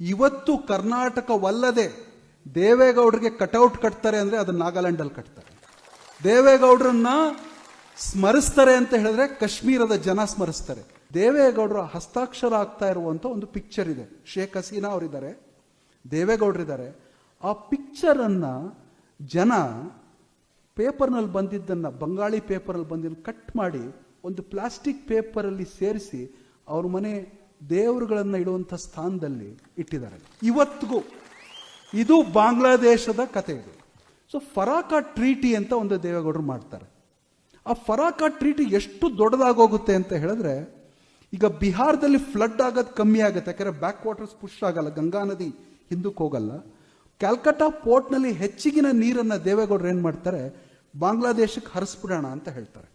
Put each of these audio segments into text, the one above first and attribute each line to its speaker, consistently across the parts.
Speaker 1: ಇವತ್ತು ಕರ್ನಾಟಕವಲ್ಲದೆ ದೇವೇಗೌಡರಿಗೆ ಕಟೌಟ್ ಕಟ್ತಾರೆ ಅಂದ್ರೆ ಅದು ನಾಗಾಲ್ಯಾಂಡಲ್ಲಿ ಕಟ್ತಾರೆ. ದೇವೇಗೌಡರನ್ನ ಸ್ಮರಿಸ್ತಾರೆ ಅಂತ ಹೇಳಿದ್ರೆ ಕಾಶ್ಮೀರದ ಜನ ಸ್ಮರಿಸ್ತಾರೆ. ದೇವೇಗೌಡರ ಹಸ್ತಾಕ್ಷರ ಆಗ್ತಾ ಇರುವಂತ ಒಂದು ಪಿಕ್ಚರ್ ಇದೆ. ಶೇಖ್ ಹಸೀನಾ ಅವರಿದ್ದಾರೆ, ದೇವೇಗೌಡರಿದ್ದಾರೆ. ಆ ಪಿಕ್ಚರ್ ಅನ್ನ ಜನ ಪೇಪರ್ನಲ್ಲಿ ಬಂದಿದ್ದನ್ನ, ಬಂಗಾಳಿ ಪೇಪರಲ್ಲಿ ಬಂದಿದ್ದು ಕಟ್ ಮಾಡಿ ಒಂದು ಪ್ಲಾಸ್ಟಿಕ್ ಪೇಪರ್ ಅಲ್ಲಿ ಸೇರಿಸಿ ಅವ್ರ ಮನೆ ದೇವರುಗಳನ್ನ ಇಡುವಂತ ಸ್ಥಾನದಲ್ಲಿ ಇಟ್ಟಿದ್ದಾರೆ. ಇವತ್ತಿಗೂ ಇದು ಬಾಂಗ್ಲಾದೇಶದ ಕತೆ ಇದು. ಸೊ ಫರಾಕ ಟ್ರೀಟಿ ಅಂತ ಒಂದು ದೇವೇಗೌಡರು ಮಾಡ್ತಾರೆ. ಆ ಫರಾಕ ಟ್ರೀಟಿ ಎಷ್ಟು ದೊಡ್ಡದಾಗೋಗುತ್ತೆ ಅಂತ ಹೇಳಿದ್ರೆ, ಈಗ ಬಿಹಾರದಲ್ಲಿ ಫ್ಲಡ್ ಆಗೋದು ಕಮ್ಮಿ ಆಗುತ್ತೆ, ಯಾಕಂದ್ರೆ ಬ್ಯಾಕ್ ವಾಟರ್ಸ್ ಪುಷ್ ಆಗಲ್ಲ, ಗಂಗಾ ನದಿ ಹಿಂದಕ್ಕೆ ಹೋಗಲ್ಲ. ಕ್ಯಾಲ್ಕಟಾ ಪೋರ್ಟ್ನಲ್ಲಿ ಹೆಚ್ಚಿಗಿನ ನೀರನ್ನು ದೇವೇಗೌಡರು ಏನು ಮಾಡ್ತಾರೆ, ಬಾಂಗ್ಲಾದೇಶಕ್ಕೆ ಹರಿಸ್ಬಿಡೋಣ ಅಂತ ಹೇಳ್ತಾರೆ.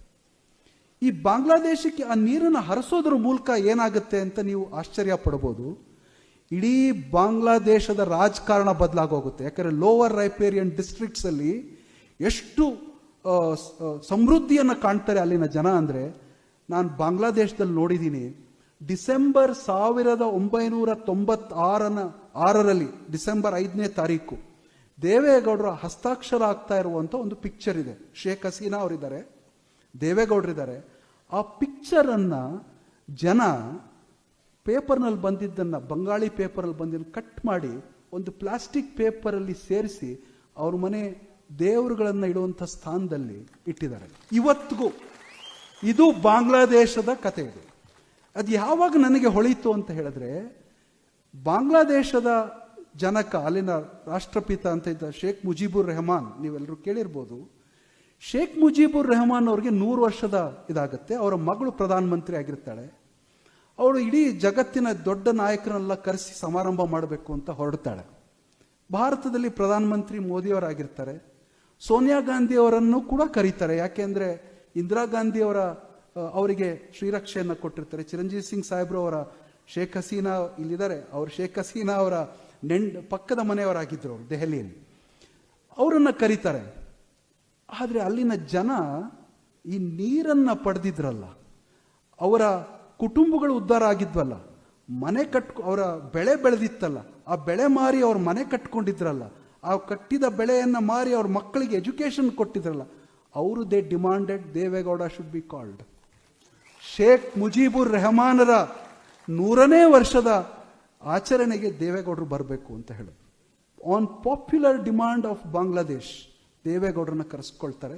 Speaker 1: ಈ ಬಾಂಗ್ಲಾದೇಶಕ್ಕೆ ಆ ನೀರನ್ನು ಹರಿಸೋದ್ರ ಮೂಲಕ ಏನಾಗುತ್ತೆ ಅಂತ ನೀವು ಆಶ್ಚರ್ಯ ಪಡ್ಬೋದು. ಇಡೀ ಬಾಂಗ್ಲಾದೇಶದ ರಾಜಕಾರಣ ಬದಲಾಗೋಗುತ್ತೆ. ಯಾಕಂದರೆ ಲೋವರ್ ರೈಪೇರಿಯನ್ ಡಿಸ್ಟ್ರಿಕ್ಟ್ಸ್ ಅಲ್ಲಿ ಎಷ್ಟು ಸಮೃದ್ಧಿಯನ್ನು ಕಾಣ್ತಾರೆ ಅಲ್ಲಿನ ಜನ ಅಂದರೆ, ನಾನು ಬಾಂಗ್ಲಾದೇಶದಲ್ಲಿ ನೋಡಿದ್ದೀನಿ. ಡಿಸೆಂಬರ್ 1996ರಲ್ಲಿ ಡಿಸೆಂಬರ್ 5ನೇ ತಾರೀಕು ದೇವೇಗೌಡರ ಹಸ್ತಾಕ್ಷರ ಆಗ್ತಾ ಇರುವಂಥ ಒಂದು ಪಿಕ್ಚರ್ ಇದೆ. ಶೇಖ್ ಹಸೀನಾ ಅವರಿದ್ದಾರೆ, ದೇವೇಗೌಡರಿದ್ದಾರೆ. ಆ ಪಿಕ್ಚರ್ ಅನ್ನ ಜನ ಪೇಪರ್ನಲ್ಲಿ ಬಂದಿದ್ದನ್ನ, ಬಂಗಾಳಿ ಪೇಪರಲ್ಲಿ ಬಂದಿದ್ದು ಕಟ್ ಮಾಡಿ ಒಂದು ಪ್ಲಾಸ್ಟಿಕ್ ಪೇಪರಲ್ಲಿ ಸೇರಿಸಿ ಅವ್ರ ಮನೆ ದೇವರುಗಳನ್ನ ಇಡುವಂಥ ಸ್ಥಾನದಲ್ಲಿ ಇಟ್ಟಿದ್ದಾರೆ. ಇವತ್ತಿಗೂ ಇದು ಬಾಂಗ್ಲಾದೇಶದ ಕತೆ ಇದು. ಅದು ಯಾವಾಗ ನನಗೆ ಹೊಳೀತು ಅಂತ ಹೇಳಿದ್ರೆ, ಬಾಂಗ್ಲಾದೇಶದ ಜನಕ, ಅಲ್ಲಿನ ರಾಷ್ಟ್ರಪಿತ ಅಂತ ಇದ್ದ ಶೇಖ್ ಮುಜಿಬುರ್ ರೆಹಮಾನ್, ನೀವೆಲ್ಲರೂ ಕೇಳಿರ್ಬೋದು. ಶೇಖ್ ಮುಜಿಬುರ್ ರೆಹಮಾನ್ ಅವ್ರಿಗೆ 100 ವರ್ಷದ ಇದಾಗುತ್ತೆ. ಅವರ ಮಗಳು ಪ್ರಧಾನಮಂತ್ರಿ ಆಗಿರ್ತಾಳೆ. ಅವಳು ಇಡೀ ಜಗತ್ತಿನ ದೊಡ್ಡ ನಾಯಕರನ್ನೆಲ್ಲ ಕರೆಸಿ ಸಮಾರಂಭ ಮಾಡಬೇಕು ಅಂತ ಹೊರಡ್ತಾಳೆ. ಭಾರತದಲ್ಲಿ ಪ್ರಧಾನಮಂತ್ರಿ ಮೋದಿಯವರಾಗಿರ್ತಾರೆ. ಸೋನಿಯಾ ಗಾಂಧಿ ಅವರನ್ನು ಕೂಡ ಕರೀತಾರೆ. ಯಾಕೆಂದ್ರೆ ಇಂದಿರಾ ಗಾಂಧಿ ಅವರಿಗೆ ಶ್ರೀರಕ್ಷೆಯನ್ನು ಕೊಟ್ಟಿರ್ತಾರೆ. ಚಿರಂಜೀವಿ ಸಿಂಗ್ ಸಾಹೇಬ್ರು ಅವರ ಶೇಖ್ ಹಸೀನಾ ಇಲ್ಲಿದ್ದಾರೆ, ಅವರು ಶೇಖ್ ಹಸೀನಾ ಅವರ ಪಕ್ಕದ ಮನೆಯವರಾಗಿದ್ದರು ಅವರು ದೆಹಲಿಯಲ್ಲಿ. ಅವರನ್ನು ಕರೀತಾರೆ. ಆದರೆ ಅಲ್ಲಿನ ಜನ ಈ ನೀರನ್ನ ಪಡೆದಿದ್ರಲ್ಲ, ಅವರ ಕುಟುಂಬಗಳು ಉದ್ಧಾರ ಆಗಿದ್ವಲ್ಲ, ಅವರ ಬೆಳೆ ಬೆಳೆದಿತ್ತಲ್ಲ, ಆ ಬೆಳೆ ಮಾರಿ ಅವ್ರ ಮನೆ ಕಟ್ಕೊಂಡಿದ್ರಲ್ಲ, ಆ ಕಟ್ಟಿದ ಬೆಳೆಯನ್ನು ಮಾರಿ ಅವ್ರ ಮಕ್ಕಳಿಗೆ ಎಜುಕೇಶನ್ ಕೊಟ್ಟಿದ್ರಲ್ಲ, ಅವರು they demanded Deve Gowda should be called. Sheikh Mujibur ರೆಹಮಾನರ 100ನೇ ವರ್ಷದ ಆಚರಣೆಗೆ ದೇವೇಗೌಡರು ಬರಬೇಕು ಅಂತ ಹೇಳಿದ್ರು. On popular demand of Bangladesh ದೇವೇಗೌಡರನ್ನ ಕರೆಸ್ಕೊಳ್ತಾರೆ.